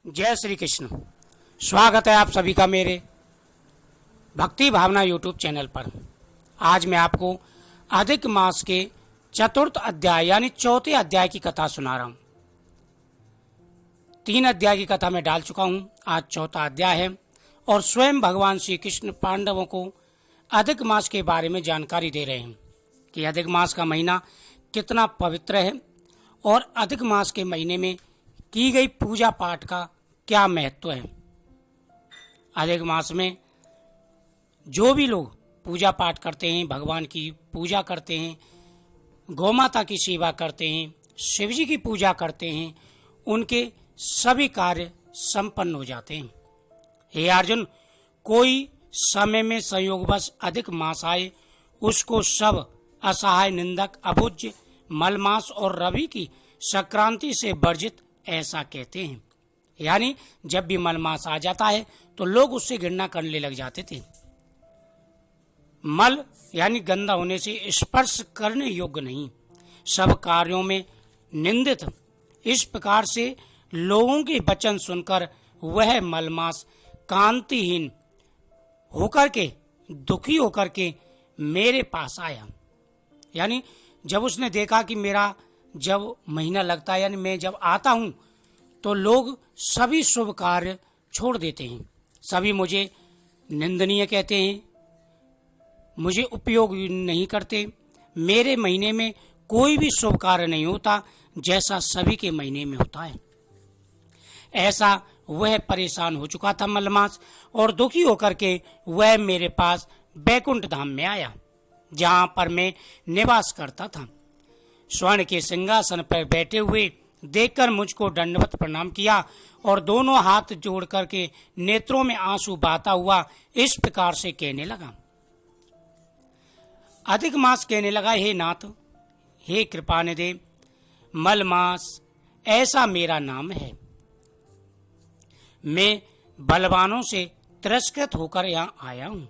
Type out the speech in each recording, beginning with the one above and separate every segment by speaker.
Speaker 1: जय श्री कृष्ण। स्वागत है आप सभी का मेरे भक्ति भावना यूट्यूब चैनल पर। आज मैं आपको अधिक मास के चतुर्थ अध्याय यानी चौथे अध्याय की कथा सुना रहा हूं। 3 अध्याय की कथा मैं डाल चुका हूं, आज चौथा अध्याय है और स्वयं भगवान श्री कृष्ण पांडवों को अधिक मास के बारे में जानकारी दे रहे हैं कि अधिक मास का महीना कितना पवित्र है और अधिक मास के महीने में की गई पूजा पाठ का क्या महत्व है। अधिक मास में जो भी लोग पूजा पाठ करते हैं, भगवान की पूजा करते हैं, गौमाता की सेवा करते हैं, शिव जी की पूजा करते हैं, उनके सभी कार्य संपन्न हो जाते हैं। हे अर्जुन, कोई समय में संयोगवश अधिक मास आए, उसको सब असहाय, निंदक, अभुज्य, मलमास और रवि की संक्रांति से वर्जित ऐसा कहते हैं। यानी जब भी मलमास आ जाता है तो लोग उससे घृणा करने लग जाते थे। मल यानी गंदा होने से स्पर्श करने योग्य नहीं, सब कार्यों में निंदित। इस प्रकार से लोगों के वचन सुनकर वह मलमास कांतिहीन होकर के, दुखी होकर के मेरे पास आया। यानी जब उसने देखा कि मेरा जब महीना लगता है, यानी मैं जब आता हूं तो लोग सभी शुभ कार्य छोड़ देते हैं, सभी मुझे निंदनीय कहते हैं, मुझे उपयोग नहीं करते। मेरे महीने में कोई भी शुभ कार्य नहीं होता जैसा सभी के महीने में होता है। ऐसा वह परेशान हो चुका था मलमास और दुखी होकर के वह मेरे पास बैकुंठ धाम में आया, जहां पर मैं निवास करता था। स्वर्ण के सिंहासन पर बैठे हुए देखकर मुझको दंडवत प्रणाम किया और दोनों हाथ जोड़ करके नेत्रों में आंसू बहाता हुआ इस प्रकार से कहने लगा। अधिक मास कहने लगा, हे नाथ, हे कृपानिधे, मलमास ऐसा मेरा नाम है। मैं बलवानों से तिरस्कृत होकर यहाँ आया हूँ,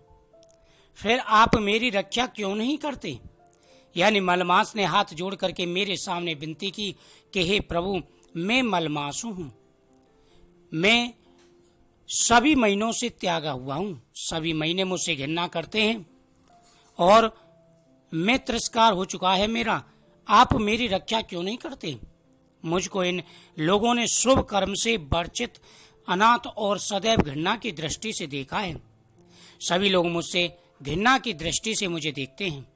Speaker 1: फिर आप मेरी रक्षा क्यों नहीं करते। यानी मलमास ने हाथ जोड़ करके मेरे सामने विनती की कि हे प्रभु, मैं मलमास हूं, मैं सभी महीनों से त्यागा हुआ हूं, सभी महीने मुझसे घृणा करते हैं और मैं तिरस्कार हो चुका है मेरा, आप मेरी रक्षा क्यों नहीं करते। मुझको इन लोगों ने शुभ कर्म से वर्चित, अनाथ और सदैव घृणा की दृष्टि से देखा है। सभी लोग मुझसे घृणा की दृष्टि से मुझे देखते हैं।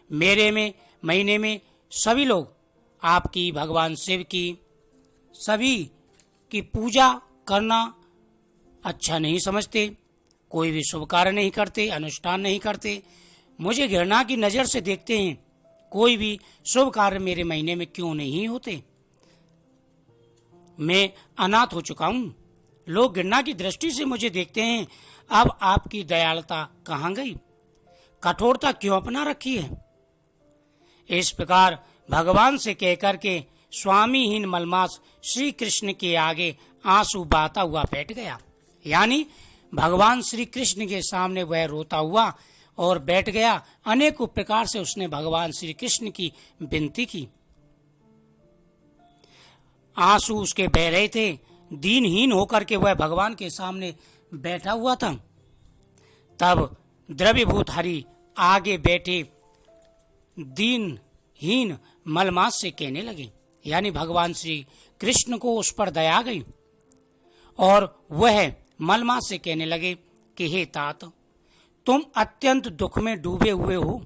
Speaker 1: मेरे में महीने में सभी लोग आपकी, भगवान शिव की, सभी की पूजा करना अच्छा नहीं समझते, कोई भी शुभ कार्य नहीं करते, अनुष्ठान नहीं करते, मुझे घृणा की नज़र से देखते हैं। कोई भी शुभ कार्य मेरे महीने में क्यों नहीं होते। मैं अनाथ हो चुका हूं, लोग घृणा की दृष्टि से मुझे देखते हैं। अब आपकी दयालुता कहाँ गई, कठोरता क्यों अपना रखी है। इस प्रकार भगवान से कहकर के स्वामीहीन मलमास श्री कृष्ण के आगे आंसू बहाता हुआ बैठ गया। यानी भगवान श्री कृष्ण के सामने वह रोता हुआ और बैठ गया। अनेकों प्रकार से उसने भगवान श्री कृष्ण की विनती की। आंसू उसके बह रहे थे, दीनहीन होकर के वह भगवान के सामने बैठा हुआ था। तब द्रव्यभूत हरि आगे बैठे दीनहीन मलमास से कहने लगे। यानी भगवान श्री कृष्ण को उस पर दया गई और वह मलमास से कहने लगे कि हे तात, तुम अत्यंत दुख में डूबे हुए हो,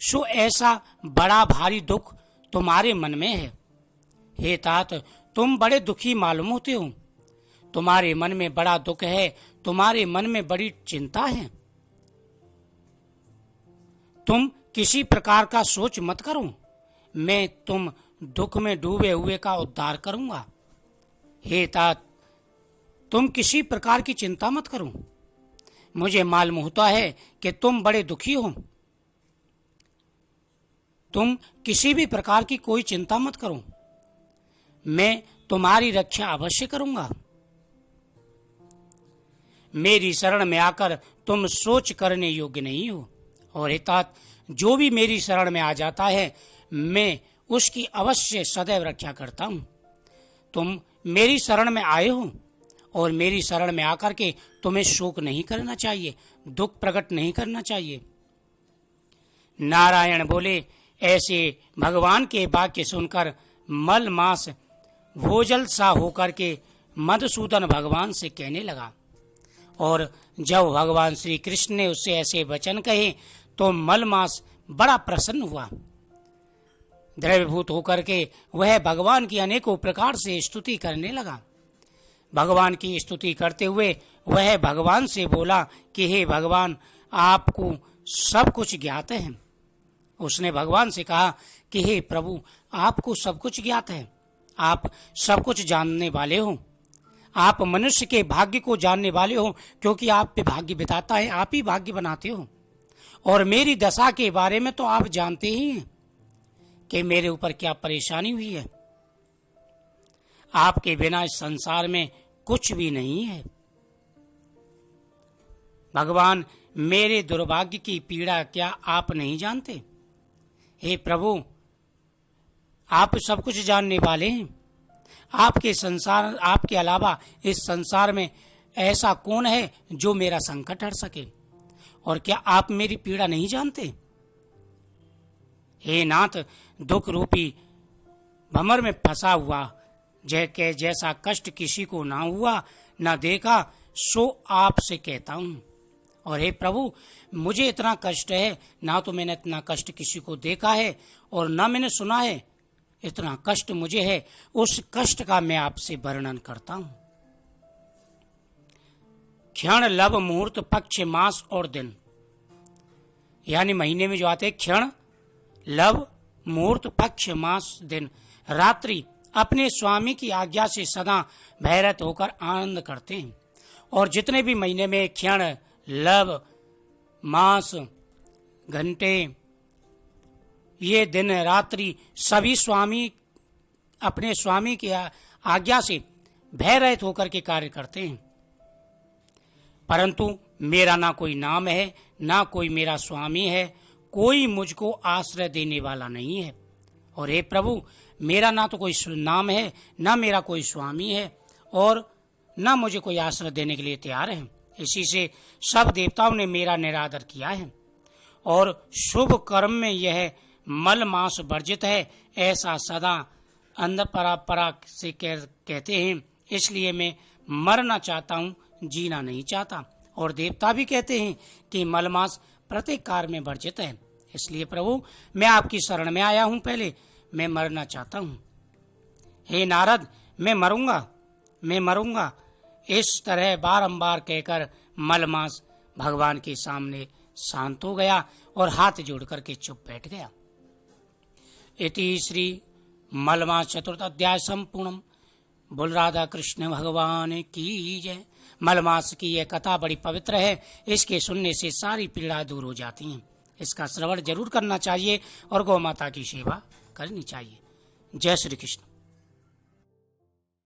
Speaker 1: सो ऐसा बड़ा भारी दुख तुम्हारे मन में है। हे तात, तुम बड़े दुखी मालूम होते हो, तुम्हारे मन में बड़ा दुख है, तुम्हारे मन में बड़ी चिंता है। तुम किसी प्रकार का सोच मत करो, मैं तुम दुख में डूबे हुए का उद्धार करूंगा। हे तात, तुम किसी प्रकार की चिंता मत करो, मुझे मालूम होता है कि तुम बड़े दुखी हो। तुम किसी भी प्रकार की कोई चिंता मत करो, मैं तुम्हारी रक्षा अवश्य करूंगा। मेरी शरण में आकर तुम सोच करने योग्य नहीं हो, और हे तात, जो भी मेरी शरण में आ जाता है मैं उसकी अवश्य सदैव रक्षा करता हूँ। तुम मेरी शरण में आए हो और मेरी शरण में आकर के तुम्हें शोक नहीं करना चाहिए, दुख प्रकट नहीं करना चाहिए। नारायण बोले। ऐसे भगवान के वाक्य सुनकर मल मास भोजल सा होकर के मधुसूदन भगवान से कहने लगा। और जब भगवान श्री कृष्ण ने उससे ऐसे वचन कहे तो मलमास बड़ा प्रसन्न हुआ। द्रव्यभूत होकर के वह भगवान की अनेकों प्रकार से स्तुति करने लगा। भगवान की स्तुति करते हुए वह भगवान से बोला कि हे भगवान, आपको सब कुछ ज्ञात है। उसने भगवान से कहा कि हे प्रभु, आपको सब कुछ ज्ञात है, आप सब कुछ जानने वाले हो, आप मनुष्य के भाग्य को जानने वाले हो, क्योंकि आप पे भाग्य बिताता है, आप ही भाग्य बनाते हो। और मेरी दशा के बारे में तो आप जानते ही हैं कि मेरे ऊपर क्या परेशानी हुई है। आपके बिना इस संसार में कुछ भी नहीं है। भगवान, मेरे दुर्भाग्य की पीड़ा क्या आप नहीं जानते? हे प्रभु, आप सब कुछ जानने वाले हैं। आपके अलावा इस संसार में ऐसा कौन है जो मेरा संकट हर सके? और क्या आप मेरी पीड़ा नहीं जानते? हे नाथ, दुख रूपी भंवर में फंसा हुआ जैसा कष्ट किसी को ना हुआ ना देखा, सो आपसे कहता हूं। और हे प्रभु, मुझे इतना कष्ट है, ना तो मैंने इतना कष्ट किसी को देखा है और ना मैंने सुना है। इतना कष्ट मुझे है, उस कष्ट का मैं आपसे वर्णन करता हूं। क्षण, लब, मुहूर्त, पक्ष, मास और दिन, यानी महीने में जो आते हैं क्षण, लब, मुहूर्त, पक्ष, मास, दिन, रात्रि अपने स्वामी की आज्ञा से सदा भयरत होकर आनंद करते हैं। और जितने भी महीने में क्षण, लब, मास, घंटे, ये दिन रात्रि सभी स्वामी अपने स्वामी की आज्ञा से भयरहित होकर के कार्य करते हैं। परंतु मेरा ना कोई नाम है, ना कोई मेरा स्वामी है, कोई मुझको आश्रय देने वाला नहीं है। और हे प्रभु, मेरा ना तो कोई नाम है, ना मेरा कोई स्वामी है, और ना मुझे कोई आश्रय देने के लिए तैयार है। इसी से सब देवताओं ने मेरा निरादर किया है। और शुभ कर्म में यह मल मास वर्जित है, ऐसा सदा अंध परापरा से कहते हैं। इसलिए मैं मरना चाहता हूँ, जीना नहीं चाहता। और देवता भी कहते हैं कि मलमास प्रत्येक कार्य में वर्जित है। इसलिए प्रभु, मैं आपकी शरण में आया हूँ। पहले मैं मरना चाहता हूँ। हे नारद, मैं मरूंगा, इस तरह बारंबार कहकर मलमास भगवान के सामने शांत हो गया और हाथ जोड़ करके चुप बैठ गया। इति श्री मलमास चतुर्थ अध्याय संपूर्णम। बोल राधा कृष्ण भगवान की जय। मलमास की यह कथा बड़ी पवित्र है। इसके सुनने से सारी पीड़ा दूर हो जाती हैं। इसका श्रवण जरूर करना चाहिए और गौ माता की सेवा करनी चाहिए। जय श्री कृष्ण।